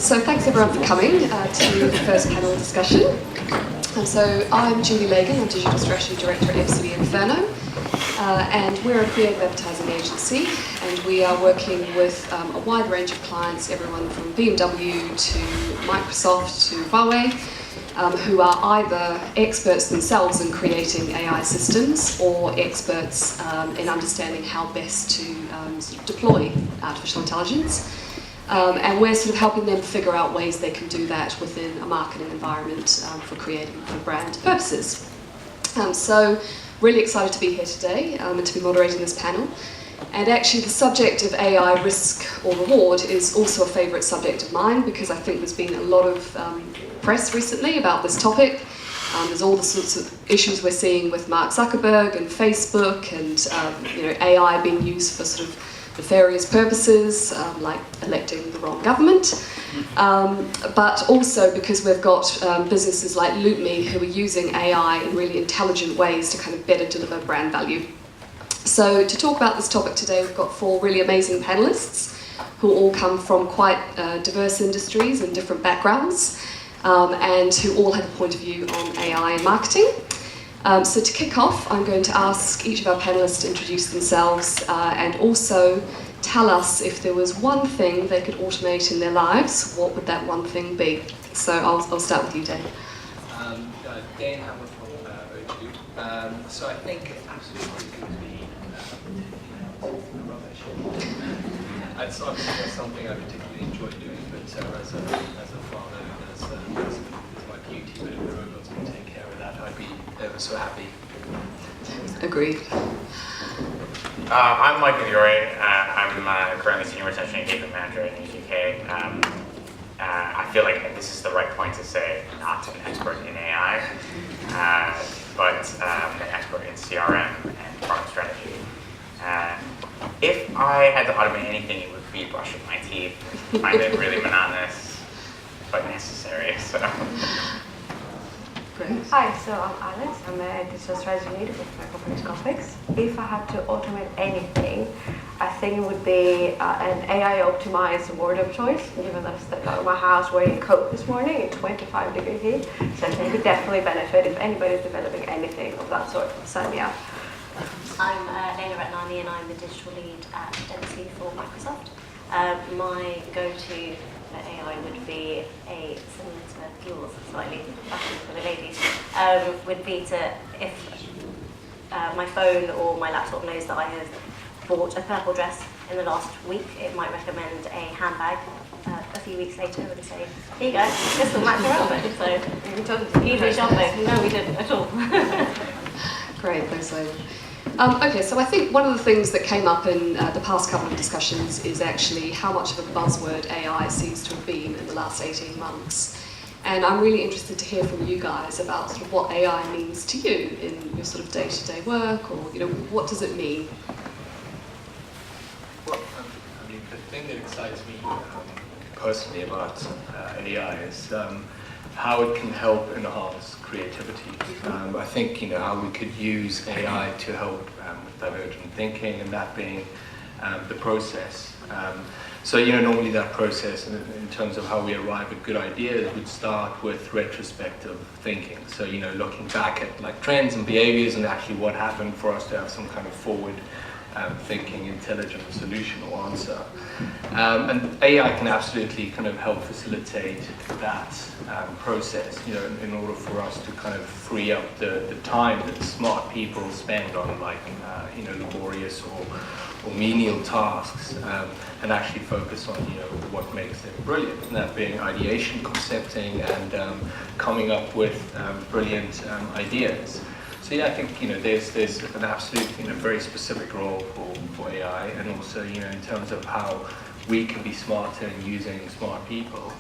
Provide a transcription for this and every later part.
So thanks everyone for coming to the first panel discussion. So I'm Julie Lagan, I'm Digital Strategy Director at FCB Inferno, and we're a creative advertising agency, and we are working with a wide range of clients, everyone from BMW to Microsoft to Huawei, who are either experts themselves in creating AI systems or experts in understanding how best to sort of deploy artificial intelligence. And we're sort of helping them figure out ways they can do that within a marketing environment for creating for brand purposes. So really excited to be here today and to be moderating this panel. And actually the subject of AI risk or reward is also a favourite subject of mine, because I think there's been a lot of press recently about this topic. There's all the sorts of issues we're seeing with Mark Zuckerberg and Facebook and AI being used for sort of nefarious purposes, like electing the wrong government, but also because we've got businesses like LoopMe who are using AI in really intelligent ways to kind of better deliver brand value. So to talk about this topic today, we've got four really amazing panelists who all come from quite diverse industries and different backgrounds, and who all have a point of view on AI and marketing. So to kick off, I'm going to ask each of our panelists to introduce themselves and also tell us if there was one thing they could automate in their lives, what would that one thing be? So I'll start with you, Dane. Dane Hamer from O2. So I think it's absolutely going to be rubbish. It's obviously something I particularly enjoy doing, but as a father, as my beauty, but if the robots can take care of that, I'd be ever so happy. Agreed. I'm Migliore. I'm currently Senior Retention Engagement Manager in the UK. I feel like this is the right point to say not an expert in AI, but an expert in CRM and product strategy. If I had to automate anything, it would be brushing my teeth. I find it really monotonous, but necessary. So. Great. Hi, so I'm Alex. I'm a digital strategy lead with Merkle Periscopix. If I had to automate anything, I think it would be an AI-optimized wardrobe choice, given that I stepped out of my house wearing a coat this morning in 25-degree heat. So I think it would definitely benefit if anybody's developing anything of that sort. Sign me up. I'm Leila Ratnani, and I'm the digital lead at Dentsu for Microsoft. My go-to AI would be similar to yours, slightly fashion for the ladies, would be if my phone or my laptop knows that I have bought a purple dress in the last week, it might recommend a handbag a few weeks later and say, here you go, this will match your outfit. So easy shopping. No, we didn't at all. Great, thanks, Leila. Okay, so I think one of the things that came up in the past couple of discussions is actually how much of a buzzword AI seems to have been in the last 18 months. And I'm really interested to hear from you guys about sort of what AI means to you in your sort of day-to-day work, or what does it mean? Well, I mean, the thing that excites me personally about AI is how it can help enhance creativity. I think how we could use AI to help with divergent thinking, and that being the process. So normally that process in terms of how we arrive at good ideas would start with retrospective thinking. So looking back at like trends and behaviors and actually what happened for us to have some kind of forward thinking, intelligent solution or answer. And AI can absolutely kind of help facilitate that process, in order for us to kind of free up the time that smart people spend on like, laborious or menial tasks, and actually focus on, what makes them brilliant, and that being ideation, concepting, and coming up with brilliant ideas. So yeah, I think there's an absolute very specific role for AI, and also in terms of how we can be smarter in using smart people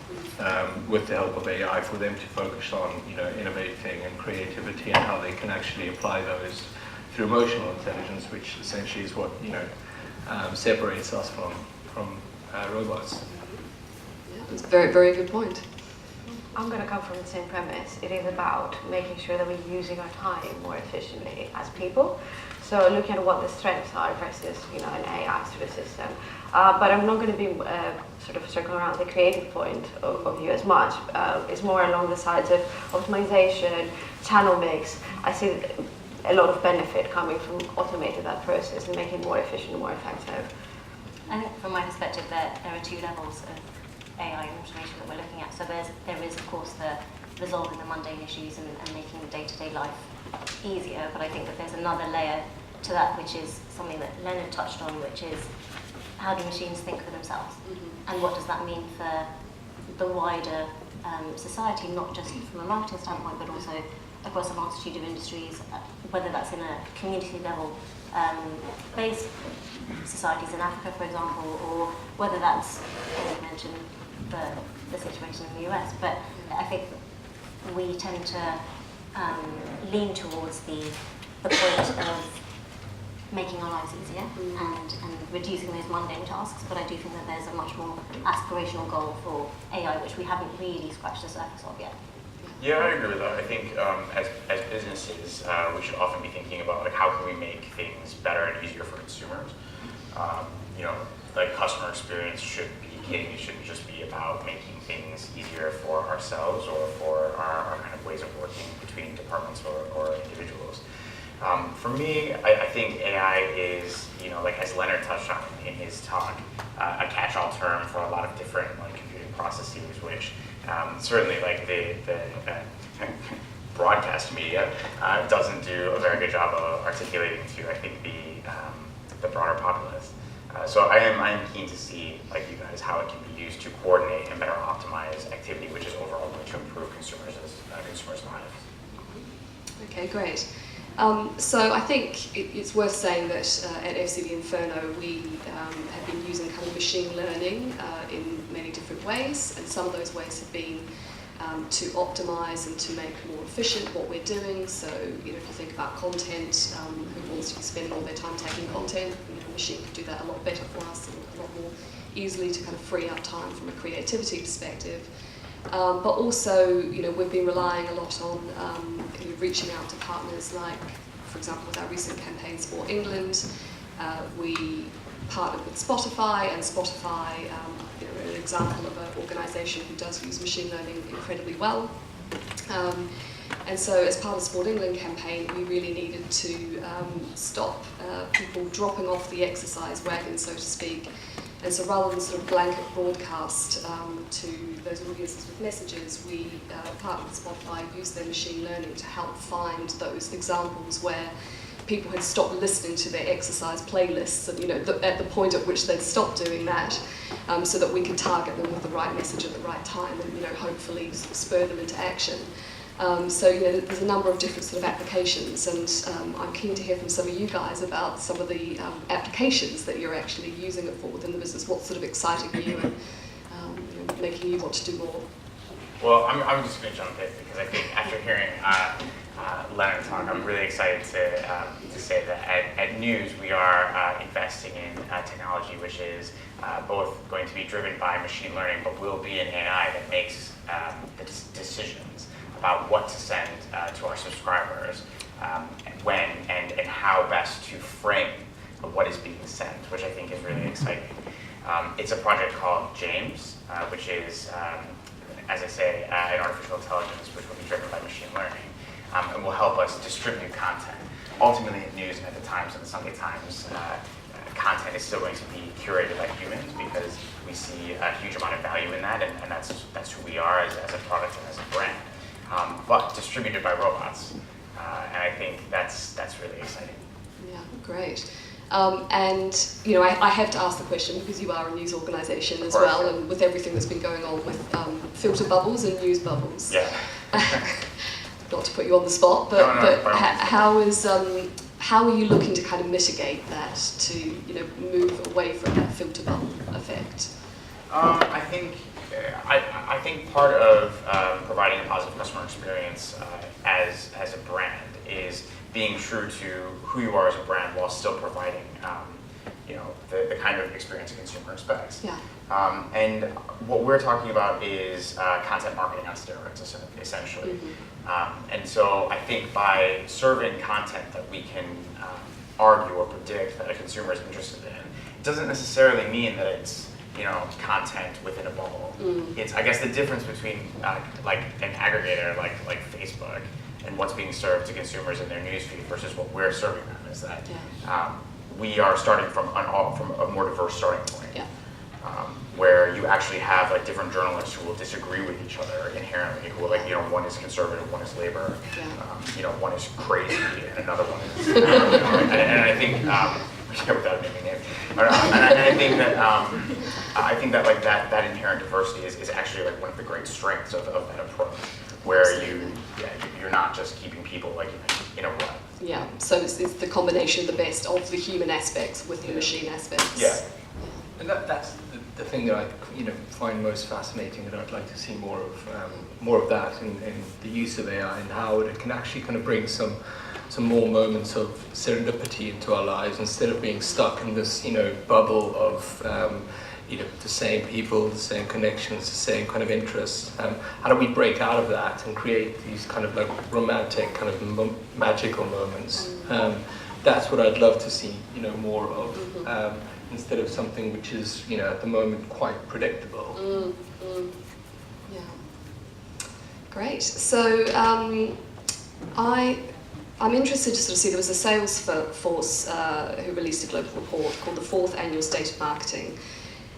with the help of AI for them to focus on innovating and creativity, and how they can actually apply those through emotional intelligence, which essentially is what separates us from robots. Yeah, that's a very, very good point. I'm going to come from the same premise. It is about making sure that we're using our time more efficiently as people. So looking at what the strengths are versus an AI sort of system. But I'm not going to be sort of circling around the creative point of you as much. It's more along the sides of optimization, channel mix. I see a lot of benefit coming from automating that process and making it more efficient and more effective. I think from my perspective there are two levels of AI and automation that we're looking at. So there is of course the resolving the mundane issues and making the day-to-day life easier, but I think that there's another layer to that, which is something that Leonard touched on, which is how do machines think for themselves? And what does that mean for the wider society, not just from a marketing standpoint, but also across a multitude of industries, whether that's in a community level based societies in Africa, for example, or whether that's, as you mentioned, the situation in the US. But I think we tend to lean towards the point of making our lives easier and reducing those mundane tasks, but I do think that there's a much more aspirational goal for AI, which we haven't really scratched the surface of yet. Yeah, I agree with that. I think as businesses, we should often be thinking about how can we make things better and easier for consumers. Like customer experience should be king. It shouldn't just be about making things easier for ourselves or for our kind of ways of working between departments or individuals. For me, I think AI is, as Leonard touched on in his talk, a catch-all term for a lot of different computing processes, which certainly the broadcast media doesn't do a very good job of articulating to, I think, the broader populace. So I am keen to see, like you guys, how it can be used to coordinate and better optimize activity, which is overall going to improve consumers' lives. Okay, great. So I think it's worth saying that at FCB Inferno we have been using kind of machine learning in many different ways, and some of those ways have been to optimize and to make more efficient what we're doing. So if you think about content, who wants to be spending all their time taking content, a machine can do that a lot better for us and a lot more easily to kind of free up time from a creativity perspective. But also, we've been relying a lot on reaching out to partners like, for example, with our recent campaign, Sport England. We partnered with Spotify, and Spotify, an example of an organisation who does use machine learning incredibly well. And so as part of the Sport England campaign, we really needed to stop people dropping off the exercise wagon, so to speak. And so rather than sort of blanket broadcast to those audiences with messages, we partnered with Spotify, used their machine learning to help find those examples where people had stopped listening to their exercise playlists, and at the point at which they'd stopped doing that, so that we could target them with the right message at the right time and hopefully sort of spur them into action. So there's a number of different sort of applications, and I'm keen to hear from some of you guys about some of the applications that you're actually using it for within the business. What's sort of exciting you and making you want to do more? Well, I'm just going to jump in because I think after hearing Leonard talk, I'm really excited to say that at News we are investing in technology which is both going to be driven by machine learning, but will be an AI that makes the decisions about what to send to our subscribers, when and how best to frame what is being sent, which I think is really exciting. It's a project called James, which is, as I say, an artificial intelligence which will be driven by machine learning, and will help us distribute content. Ultimately, at News and at the Times and the Sunday Times, content is still going to be curated by humans because we see a huge amount of value in that, and that's who we are as a product and as a brand. But distributed by robots, and I think that's really exciting. Yeah, great. And I have to ask the question because you are a news organisation as well, and with everything that's been going on with filter bubbles and news bubbles. Yeah. Not to put you on the spot, but how are you looking to kind of mitigate that to move away from that filter bubble effect? I think part of providing a positive customer experience as a brand is being true to who you are as a brand while still providing the kind of experience a consumer expects. Yeah. And what we're talking about is content marketing on steroids, essentially. Mm-hmm. And so I think by serving content that we can argue or predict that a consumer is interested in, it doesn't necessarily mean that it's content within a bubble. It's, I guess, the difference between like an aggregator like Facebook and what's being served to consumers in their newsfeed versus what we're serving them is that we are starting from a more diverse starting point. Yeah. Where you actually have like different journalists who will disagree with each other inherently, who will one is conservative, one is labor, one is crazy, and another one is, and I think, without naming names, and I think that like that inherent diversity is actually like one of the great strengths of that approach, where you're not just keeping people like in a rut. Yeah, so it's the combination of the best of the human aspects with the machine aspects. Yeah. And that's the thing that I find most fascinating, and I'd like to see more of that in the use of AI and how it can actually kind of bring some more moments of serendipity into our lives instead of being stuck in this bubble of the same people, the same connections, the same kind of interests. How do we break out of that and create these kind of like romantic kind of magical moments? That's what I'd love to see more of. Instead of something which is, at the moment quite predictable. Yeah. Great. So I'm interested to sort of see, there was a Salesforce who released a global report called the 4th Annual State of Marketing,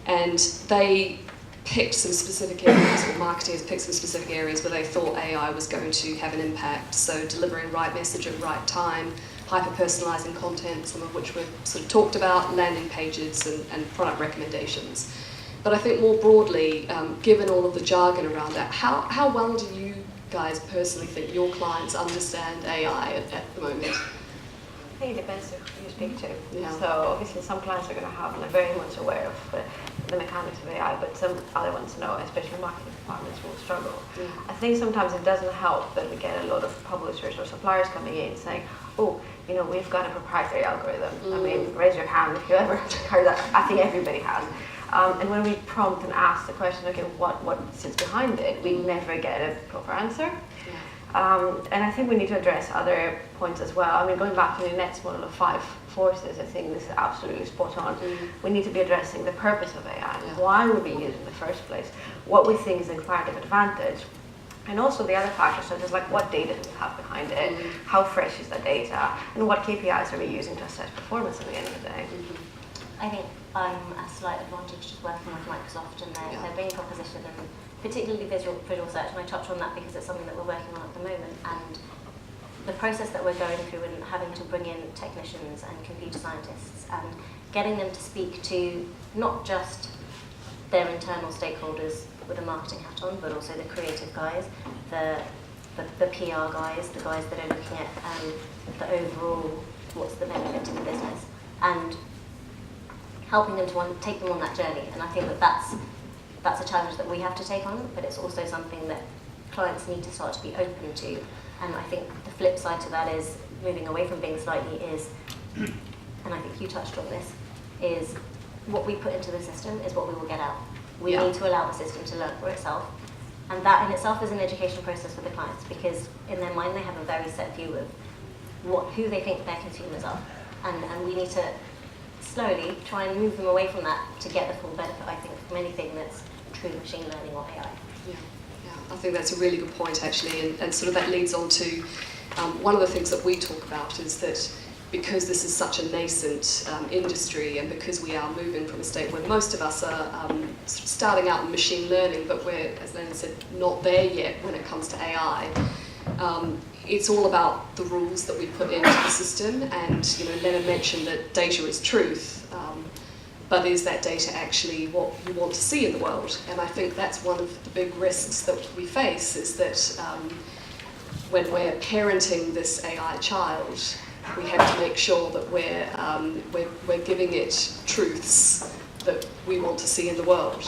and they picked some specific areas, or marketers picked some specific areas where they thought AI was going to have an impact. So delivering right message at right time, hyper-personalising content, some of which we've sort of talked about, landing pages and product recommendations. But I think more broadly, given all of the jargon around that, how well do you guys personally think your clients understand AI at the moment? I think it depends who you speak to. Yeah. So obviously some clients are going to have and are very much aware of the mechanics of AI, but some other ones know, especially marketing departments, will struggle. Yeah. I think sometimes it doesn't help that we get a lot of publishers or suppliers coming in saying, oh, we've got a proprietary algorithm. I mean, raise your hand if you ever heard that. I think everybody has. And when we prompt and ask the question, okay, what sits behind it, we never get a proper answer. And I think we need to address other points as well. I mean, going back to the Net's model of 5 forces, I think this is absolutely spot on. We need to be addressing the purpose of AI. Why would we use it in the first place? What we think is a comparative advantage. And also the other factors, such as like what data do we have behind it, how fresh is the data, and what KPIs are we using to assess performance at the end of the day. I think I'm at a slight advantage just working with Microsoft and their bringing proposition, and particularly visual search, and I touch on that because it's something that we're working on at the moment, and the process that we're going through and having to bring in technicians and computer scientists and getting them to speak to not just their internal stakeholders with a marketing hat on, but also the creative guys, the PR guys, the guys that are looking at the overall, what's the benefit to the business, and helping them to take them on that journey. And I think that's a challenge that we have to take on, but it's also something that clients need to start to be open to. And I think the flip side to that is moving away from being slightly is, and I think you touched on this, is what we put into the system is what we will get out. We need to allow the system to learn for itself. And that in itself is an education process for the clients, because in their mind they have a very set view of who they think their consumers are. And we need to slowly try and move them away from that to get the full benefit, I think, from anything that's true machine learning or AI. Yeah, I think that's a really good point, actually, and sort of that leads on to one of the things that we talk about is that because this is such a nascent industry, and because we are moving from a state where most of us are starting out in machine learning, but we're, as Leila said, not there yet when it comes to AI, it's all about the rules that we put into the system. And Leila mentioned that data is truth, but is that data actually what you want to see in the world? And I think that's one of the big risks that we face, is that when we're parenting this AI child, we have to make sure that we're giving it truths that we want to see in the world.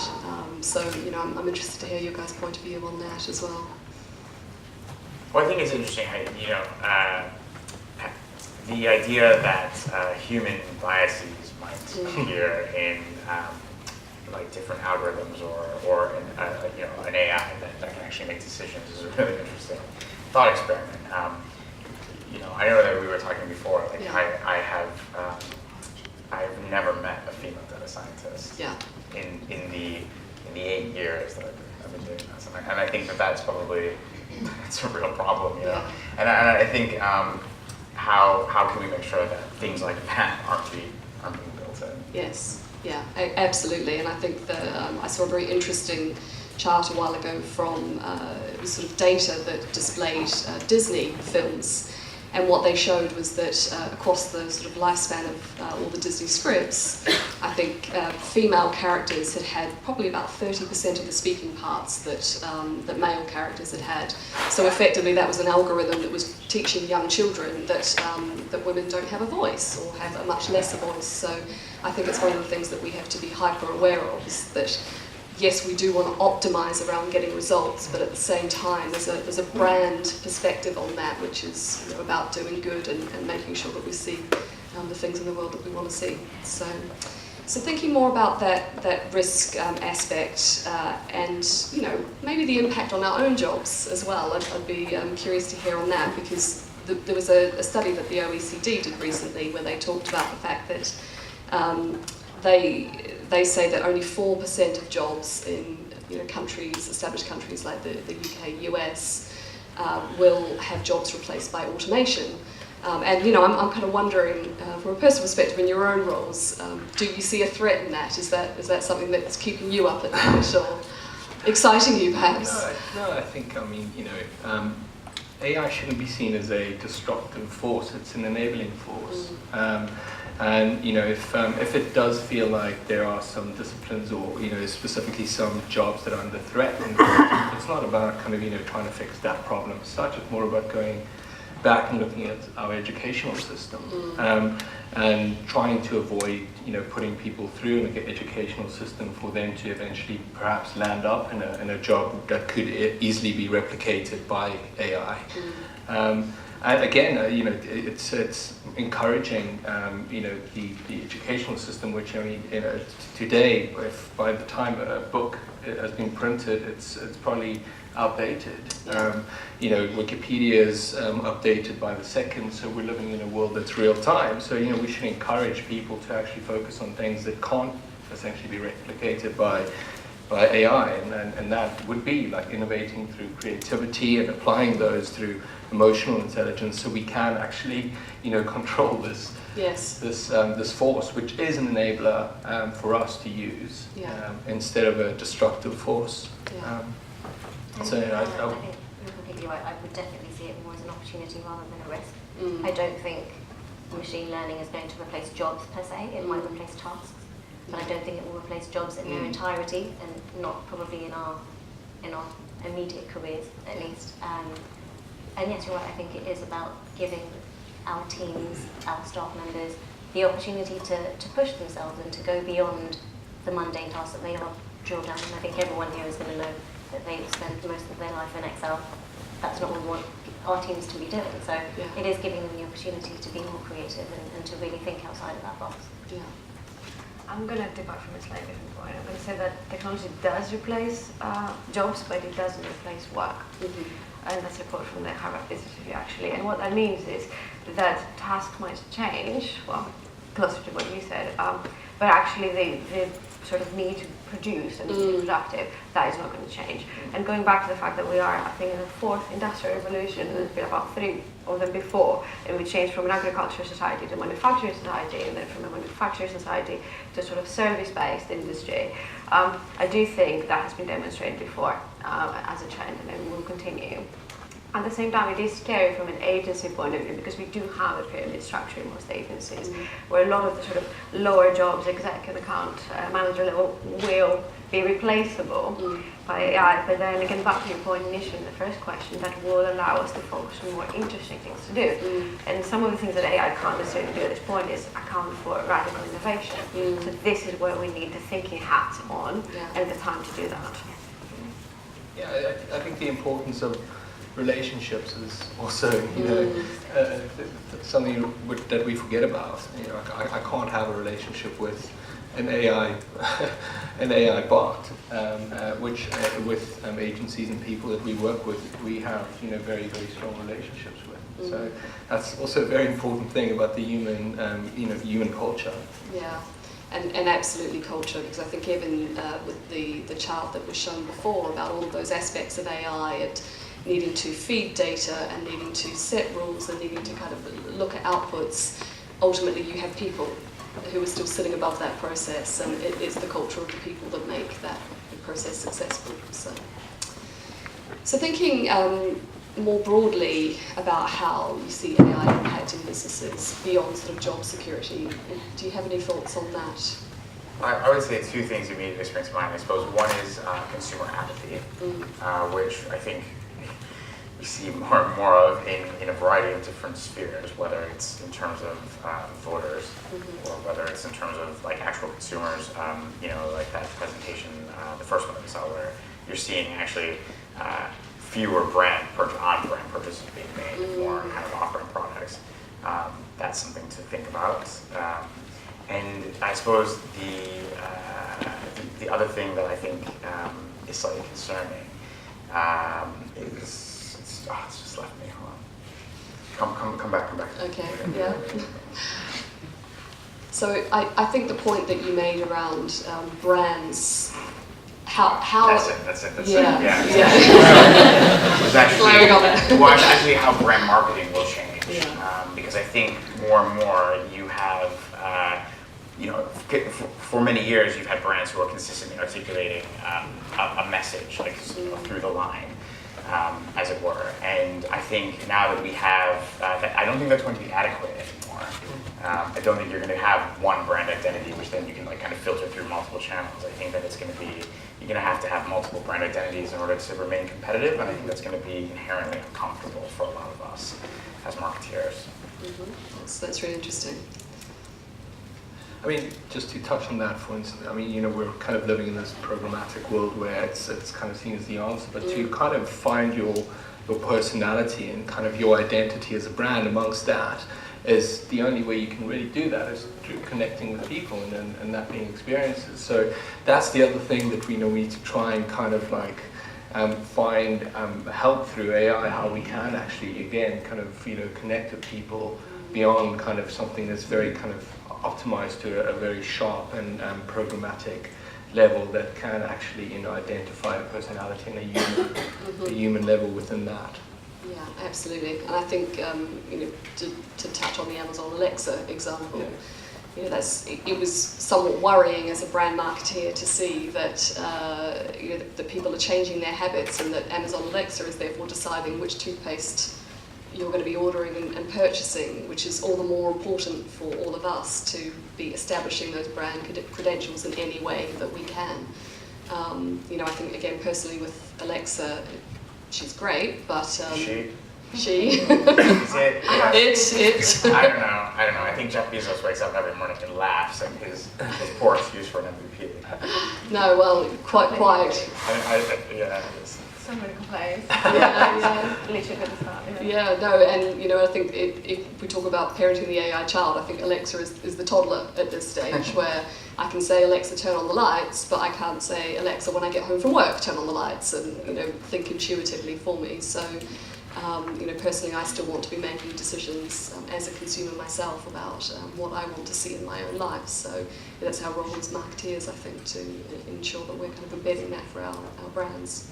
So I'm interested to hear your guys' point of view on that as well. Well, I think it's interesting. The idea that human biases might appear in like different algorithms or an AI that can actually make decisions is a really interesting thought experiment. I know that we were talking before. Like Yeah. I've never met a female data scientist Yeah. in the 8 years that I've been doing this, and I think that's probably it's a real problem, you know. Yeah. And I think how can we make sure that things like that aren't being built in? Yes, yeah, absolutely. And I think that I saw a very interesting chart a while ago from it was sort of data that displayed Disney films, and what they showed was that across the sort of lifespan of all the Disney scripts, I think female characters had probably about 30% of the speaking parts that male characters had. So effectively, that was an algorithm that was teaching young children that women don't have a voice or have a much lesser voice. So I think it's one of the things that we have to be hyper aware of, is that yes, we do want to optimize around getting results, but at the same time, there's a brand perspective on that, which is, you know, about doing good and making sure that we see the things in the world that we want to see. So thinking more about that risk aspect and, you know, maybe the impact on our own jobs as well. I'd be curious to hear on that, because there was a study that the OECD did recently where they talked about the fact that they say that only 4% of jobs in, you know, established countries like the UK, US, will have jobs replaced by automation. And, you know, I'm kind of wondering, from a personal perspective, in your own roles, do you see a threat in that? Is that something that's keeping you up at night or exciting you, perhaps? No, I think, I mean, you know, AI shouldn't be seen as a destructive force. It's an enabling force. And, you know, if it does feel like there are some disciplines or, you know, specifically some jobs that are under threat, then it's not about kind of, you know, trying to fix that problem as such. It's more about going back and looking at our educational system and trying to avoid, you know, putting people through an educational system for them to eventually perhaps land up in a job that could easily be replicated by AI. And again, you know, it's encouraging, you know, the educational system, which, I mean, you know, today, if by the time a book has been printed, it's probably outdated. You know, Wikipedia is updated by the second, so we're living in a world that's real time. So, you know, we should encourage people to actually focus on things that can't essentially be replicated by AI, and that would be like innovating through creativity and applying those through emotional intelligence, so we can actually, you know, control this this force, which is an enabler for us to use instead of a destructive force. So I think you're completely right. I would definitely see it more as an opportunity rather than a risk. I don't think machine learning is going to replace jobs per se. It might replace tasks, but I don't think it will replace jobs in their entirety, and not probably in our immediate careers at least. And yes, you're right. I think it is about giving our teams, our staff members, the opportunity to push themselves and to go beyond the mundane tasks that they are drilled down. And I think everyone here is going to know that they spend most of their life in Excel. That's not what we want our teams to be doing. So it is giving them the opportunity to be more creative and to really think outside of that box. Yeah. I'm going to depart from a slightly different point. I'm going to say that technology does replace jobs, but it doesn't replace work. And that's a quote from the Harvard Business Review, actually. And what that means is that tasks might change, well, closer to what you said, but actually the sort of need to produce and be productive, that is not going to change. And going back to the fact that we are, I think, in the fourth industrial revolution, and there's been about 3 of them before, and we changed from an agricultural society to a manufacturing society, and then from a manufacturing society to a sort of service-based industry. I do think that has been demonstrated before as a trend, and it will continue. At the same time, it is scary from an agency point of view, because we do have a pyramid structure in most agencies, where a lot of the sort of lower jobs, exec and account manager level, will be replaceable by AI. But then again, back to your point initially in the first question, that will allow us to focus on more interesting things to do. And some of the things that AI can't necessarily do at this point is account for radical innovation. So this is where we need the thinking hat on and the time to do that. Yeah, I think the importance of relationships is also, you know, something that we forget about. You know, I can't have a relationship with an AI an AI bot, which with agencies and people that we work with, we have very, very strong relationships with. So that's also a very important thing about the human human culture. Yeah. And absolutely culture, because I think even with the chart that was shown before about all of those aspects of AI, it needing to feed data and needing to set rules and needing to kind of look at outputs, ultimately you have people who are still sitting above that process, and it's the culture of the people that make that process successful. So thinking more broadly about how you see AI impacting businesses beyond sort of job security, do you have any thoughts on that? I would say two things immediately spring to mind. I suppose one is consumer apathy, which I think we see more and more of in a variety of different spheres, whether it's in terms of voters or whether it's in terms of like actual consumers. Like that presentation, the first one that we saw, where you're seeing actually fewer on-brand purchases being made, more kind of off-brand products. That's something to think about. And I suppose the other thing that I think is slightly concerning is it's just left me. Hold on. Come back. Okay. Yeah. So I think the point that you made around brands. How That's it. Yeah. It's actually how brand marketing will change. Because I think more and more you have, for many years you've had brands who are consistently articulating a message, like through the line, as it were. And I think now that we have, I don't think that's going to be adequate anymore. I don't think you're going to have one brand identity, which then you can kind of filter through multiple channels. I think that it's going to be, you're going to have multiple brand identities in order to remain competitive, and I think that's going to be inherently uncomfortable for a lot of us as marketeers. That's really interesting. I mean, just to touch on that, for instance, I mean, we're kind of living in this programmatic world where it's kind of seen as the answer, but to kind of find your personality and kind of your identity as a brand amongst that is the only way you can really do that is through connecting with people and that being experiences. So that's the other thing that we need to try and kind of like find help through AI, how we can actually, again, kind of, connect with people beyond kind of something that's very kind of optimized to a very sharp and programmatic level that can actually, identify a personality and a human level within that. Yeah, absolutely. And I think, to touch on the Amazon Alexa example, it was somewhat worrying as a brand marketeer to see that, that people are changing their habits and that Amazon Alexa is therefore deciding which toothpaste you're going to be ordering and purchasing, which is all the more important for all of us to be establishing those brand credentials in any way that we can. I think, again, personally with Alexa, she's great, but she. It. I don't know. I think Jeff Bezos wakes up every morning and laughs at his poor excuse for an MVP. No, well, quite. Somebody complains. Yeah. Literally at the start. Yeah, no, and I think if we talk about parenting the AI child, I think Alexa is the toddler at this stage, where I can say, Alexa, turn on the lights, but I can't say, Alexa, when I get home from work, turn on the lights, and think intuitively for me. So, personally, I still want to be making decisions as a consumer myself about what I want to see in my own life. So that's our role as marketeers, I think, to ensure that we're kind of embedding that for our brands.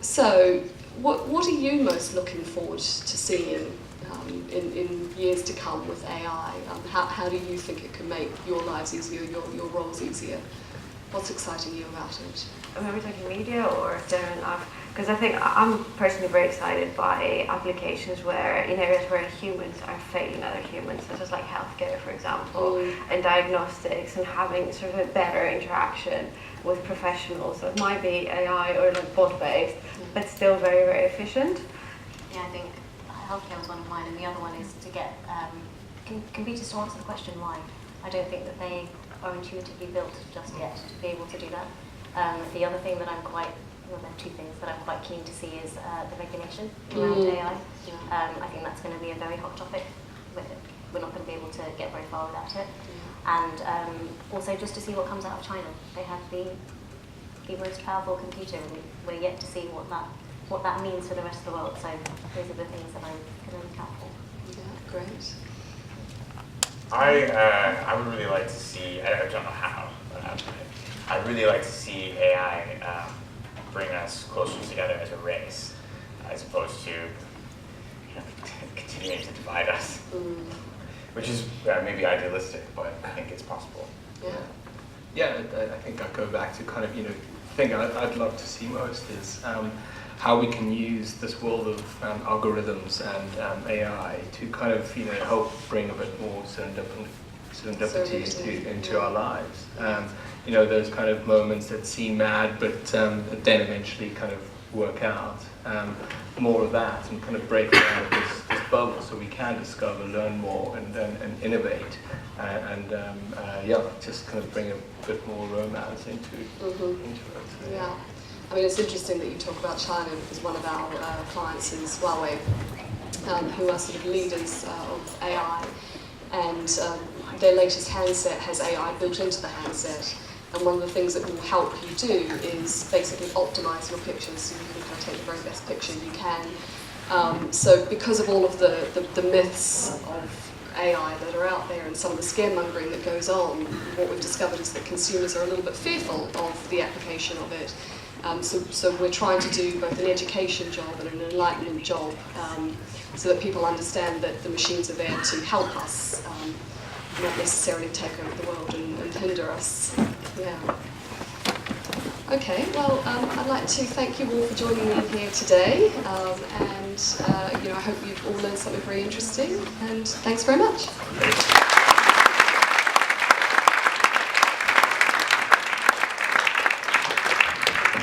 So, what are you most looking forward to seeing in years to come with AI? How do you think it can make your lives easier, your roles easier? What's exciting you about it? Are we talking media or certain because I think I'm personally very excited by applications where in areas where humans are failing other humans, such as like healthcare, for example, and diagnostics, and having sort of a better interaction with professionals. So it might be AI or like bot-based, but still very, very efficient. Yeah, I think healthcare was one of mine, and the other one is to get computers to answer the question why. I don't think that they are intuitively built just yet to be able to do that. The other thing that there are two things that I'm quite keen to see is the regulation around AI. I think that's going to be a very hot topic with it. we're not going to be able to get very far without it. And also just to see what comes out of China. They have the most powerful computer, and we're yet to see what that means for the rest of the world. So those are the things that I'm going to look out for. Yeah, great. I would really like to see, I don't know how, but I'd really like to see AI bring us closer together as a race, as opposed to continuing to divide us, which is maybe idealistic, but I think it's possible. Yeah, I think I go back to kind of, the thing I'd love to see most is how we can use this world of algorithms and AI to kind of, help bring a bit more serendipity into our lives. Those kind of moments that seem mad, but then eventually kind of work out. More of that, and kind of break out of this bubble, so we can discover, learn more, and innovate, and just kind of bring a bit more romance into it. Yeah. I mean, it's interesting that you talk about China, because one of our clients is Huawei, who are sort of leaders of AI, and their latest handset has AI built into the handset. And one of the things that will help you do is basically optimize your pictures, so you can kind of take the very best picture you can. So because of all of the myths of AI that are out there and some of the scaremongering that goes on, what we've discovered is that consumers are a little bit fearful of the application of it. So we're trying to do both an education job and an enlightenment job, so that people understand that the machines are there to help us, not necessarily take over the world and hinder us. Yeah. Okay, well, I'd like to thank you all for joining me here today, and I hope you've all learned something very interesting, and thanks very much.